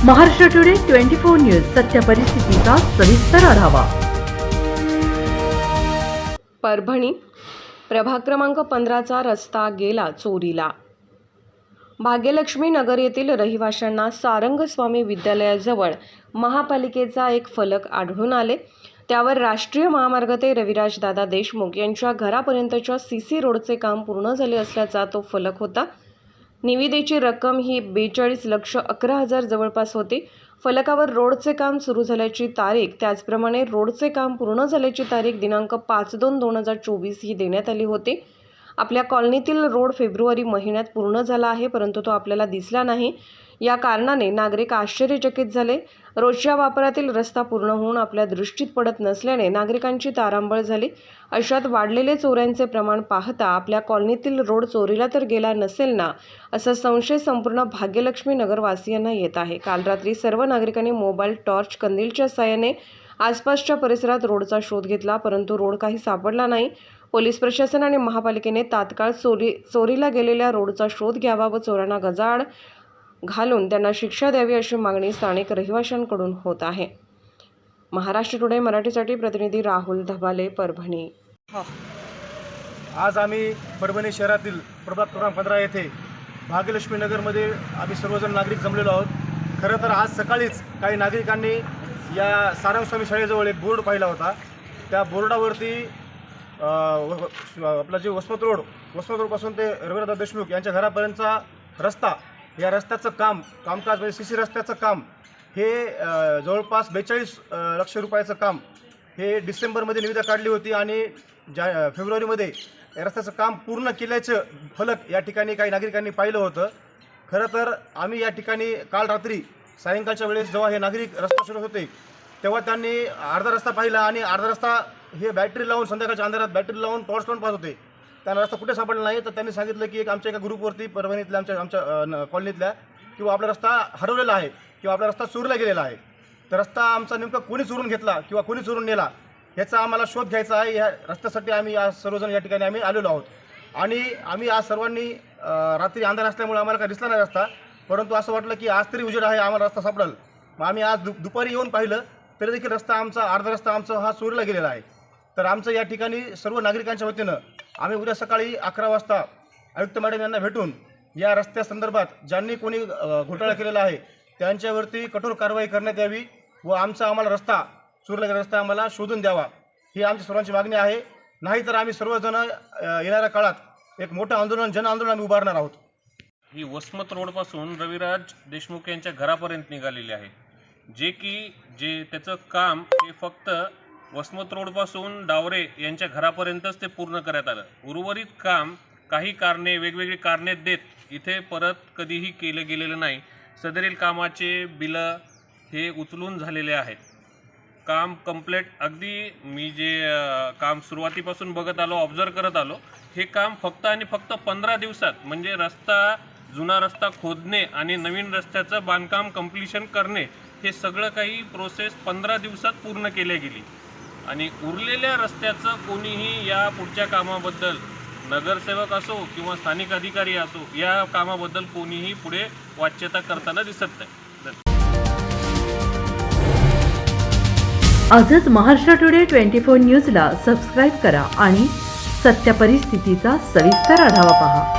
Maharashtra today 24 news सत्य परिस्थितीचा सविस्तर आढावा। परभणी प्रभाग क्रमांक 15चा रस्ता गेला चोरीला। भाग्यलक्ष्मी नगर येथील रहिवाशांना सारंगस्वामी विद्यालयाजवळ महापालिकेचा एक फलक आढळून आले। त्यावर राष्ट्रीय महामार्ग ते रविराज दादा देशमुख यांच्या घरापर्यंतच्या सीसी रोडचे काम पूर्ण झाले असल्याचा तो फलक होता। निविदेची रक्कम ही 42,11,000 जवळपास होती। फलकावर रोडचे काम सुरू झाल्याची तारीख, त्याचप्रमाणे रोडचे काम पूर्ण झाल्याची तारीख दिनांक 5/2/2024 ही देण्यात आली होती। आपल्या कॉलनीतील रोड फेब्रुवारी महिन्यात पूर्ण झाला आहे, परंतु तो आपल्याला दिसला नाही। या कारणाने नागरिक आश्चर्यचकित झाले। रोजच्या वापरातील रस्ता पूर्ण होऊन आपल्या दृष्टीत पडत नसल्याने नागरिकांची तारांबळ झाली। अशात वाढलेले चोऱ्यांचे प्रमाण पाहता आपल्या कॉलनीतील रोड चोरीला तर गेला नसेल ना, असा संशय संपूर्ण भाग्यलक्ष्मी नगरवासियांना येत आहे। काल रात्री सर्व नागरिकांनी मोबाईल टॉर्च कंदीलच्या साहाय्याने आसपासच्या परिसरात रोडचा शोध घेतला, परंतु रोड काही सापडला नाही। पोलीस प्रशासन आणि महापालिकेने तात्काळ चोरीला गेलेल्या रोडचा शोध घ्यावा व चोरांना गजाआड घालून त्यांना शिक्षा द्यावी अशी मागणी स्थानिक रहिवाशांकडून होत आहे। महाराष्ट्र टुडे मराठीसाठी प्रतिनिधी राहुल धबाले, परभणी। आज आम्ही परभणी शहरातील प्रभाग क्रमांक 15 येथे भाग्यलक्ष्मी नगरमध्ये आम्ही सर्वजण नागरिक जमलेलो आहोत। खरं तर आज सकाळीच काही नागरिकांनी या सारंगस्वामी शाळेजवळ एक बोर्ड पाहिला होता। त्या बोर्डावरती आपला जे वसमत रोडपासून ते रविराज देशमुख यांच्या घरापर्यंतचा रस्ता, या रस्त्याचं कामकाज म्हणजे सीसी रस्त्याचं काम हे जवळपास 42 लाख रुपयाचं काम हे डिसेंबरमध्ये निविदा काढली होती आणि फेब्रुवारीमध्ये या रस्त्याचं काम पूर्ण केल्याचं फलक या ठिकाणी काही नागरिकांनी पाहिलं होतं। खरं तर आम्ही या ठिकाणी काल रात्री सायंकाळच्या वेळेस जेव्हा हे नागरिक रस्ता शोधत होते तेव्हा त्यांनी अर्धा रस्ता पाहिला आणि अर्धा रस्ता हे बॅटरी लावून संध्याकाळच्या अंधारात बॅटरी लावून टॉर्च लावून पाहत होते। त्यांना रस्ता कुठे सापडला नाही, तर त्यांनी सांगितलं की आमच्या एका ग्रुपवरती परभणीतल्या आमच्या कॉलनीतल्या किंवा आपला रस्ता हरवलेला आहे किंवा आपला रस्ता चोरीला गेलेला आहे। तर रस्ता आमचा नेमका कोणी चोरून घेतला किंवा कोणी चोरून नेला याचा आम्हाला शोध घ्यायचा आहे। या रस्त्यासाठी आम्ही आज सर्वजण या ठिकाणी आम्ही आलेलो आहोत आणि आम्ही आज सर्वांनी रात्री अंधार असल्यामुळे आम्हाला काही दिसला नाही रस्ता, परंतु असं वाटलं की आज तरी उजेड आहे, आम्हाला रस्ता सापडेल। मग आम्ही आज दुपारी येऊन पाहिलं तरी देखील रस्ता आमचा अर्धा रस्ता आमचा हा चोरीला गेलेला आहे। तर आमचं या ठिकाणी सर्व नागरिकांच्या वतीनं आम्ही उद्या सकाळी 11 वाजता आयुक्त मॅडम यांना भेटून या रस्त्यासंदर्भात ज्यांनी कोणी घोटाळा केलेला आहे त्यांच्यावरती कठोर कारवाई करण्यात यावी व आम्हाला रस्ता चोरीला गेलेला रस्ता आम्हाला शोधून द्यावा, ही आमची सर्वांची मागणी आहे। नाहीतर आम्ही सर्वजण येणाऱ्या काळात एक मोठं आंदोलन, जन आंदोलन आम्ही उभारणार आहोत। ही वसमत रोडपासून रविराज देशमुख यांच्या घरापर्यंत निघालेली आहे, जे त्याचं काम हे फक्त वसमत रोडपासून डावरे यांच्या घरापर्यंतच ते पूर्ण करण्यात आलं। उर्वरित काम काही वेगवेगळी कारणे देत इथे परत कधीही केलं गेलेलं नाही। सदरील कामाचे बिलं हे उचलून झालेले आहेत। काम कंप्लीट, अगदी मी जे काम सुरुवातीपासून बघत आलो, ऑब्झर्व करत आलो, हे काम फक्त आणि फक्त 15 दिवसात म्हणजे जुना रस्ता खोदणे आणि नवीन रस्त्याचं बांधकाम कंप्लीशन करणे हे सगळं काही प्रोसेस 15 दिवसात पूर्ण केली गेली आणि उरलेल्या रस्त्याचं कोणीही या पुढच्या कामाबद्दल, नगरसेवक असो किंवा स्थानिक अधिकारी असो, या कामाबद्दल कोणीही पुढे वाच्यता करताना दिसत नाही। आजच महाराष्ट्र टुडे 24 न्यूजला सबस्क्राईब करा आणि सत्य परिस्थितीचा सविस्तर आढावा पहा।